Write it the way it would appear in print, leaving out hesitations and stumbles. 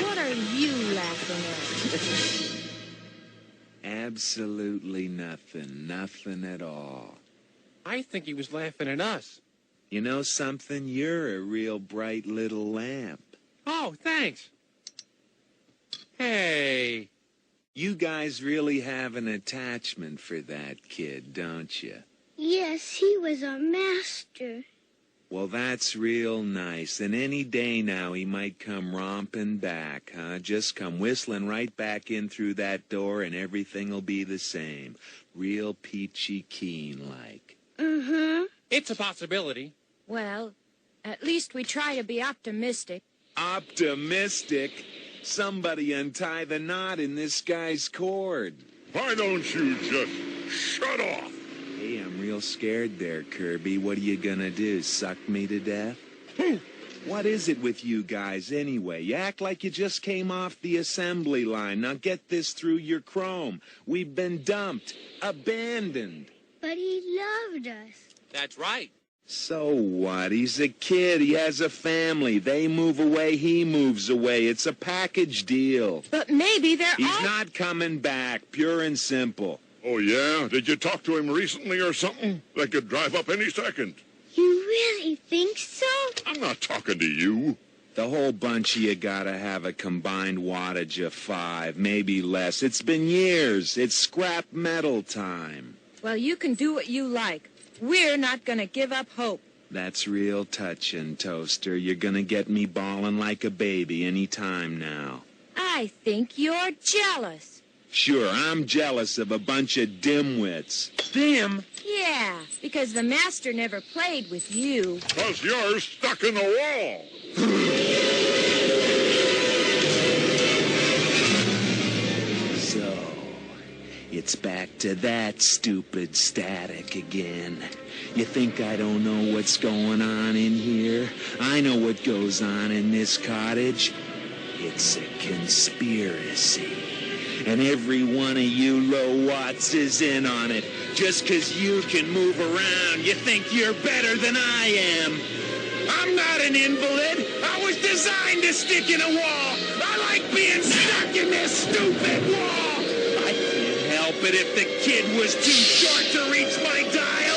What are you laughing at? Absolutely nothing. Nothing at all. I think he was laughing at us. You know something? You're a real bright little lamp. Oh, thanks. Hey. You guys really have an attachment for that kid, don't you? Yes, he was our master. Well, that's real nice. And any day now he might come romping back, huh? Just come whistling right back in through that door and everything'll be the same. Real peachy keen-like. Mm-hmm. It's a possibility. Well, at least we try to be optimistic. Optimistic? Somebody untie the knot in this guy's cord. Why don't you just shut off? Hey, I'm real scared there, Kirby. What are you gonna do, suck me to death? What is it with you guys, anyway? You act like you just came off the assembly line. Now get this through your chrome. We've been dumped, abandoned. But he loved us. That's right. So what? He's a kid. He has a family. They move away, he moves away. It's a package deal. But maybe He's not coming back, pure and simple. Oh, yeah? Did you talk to him recently or something? They could drive up any second. You really think so? I'm not talking to you. The whole bunch of you gotta have a combined wattage of 5, maybe less. It's been years. It's scrap metal time. Well, you can do what you like. We're not going to give up hope. That's real touching, Toaster. You're gonna get me bawling like a baby any time now. I think you're jealous. Sure, I'm jealous of a bunch of dimwits. Dim? Yeah, because the master never played with you. 'Cause you're stuck in the wall. So, it's back to that stupid static again. You think I don't know what's going on in here? I know what goes on in this cottage. It's a conspiracy. And every one of you low-watts is in on it. Just 'cause you can move around, you think you're better than I am. I'm not an invalid. I was designed to stick in a wall. I like being stuck in this stupid wall. I can't help it if the kid was too short to reach my dial.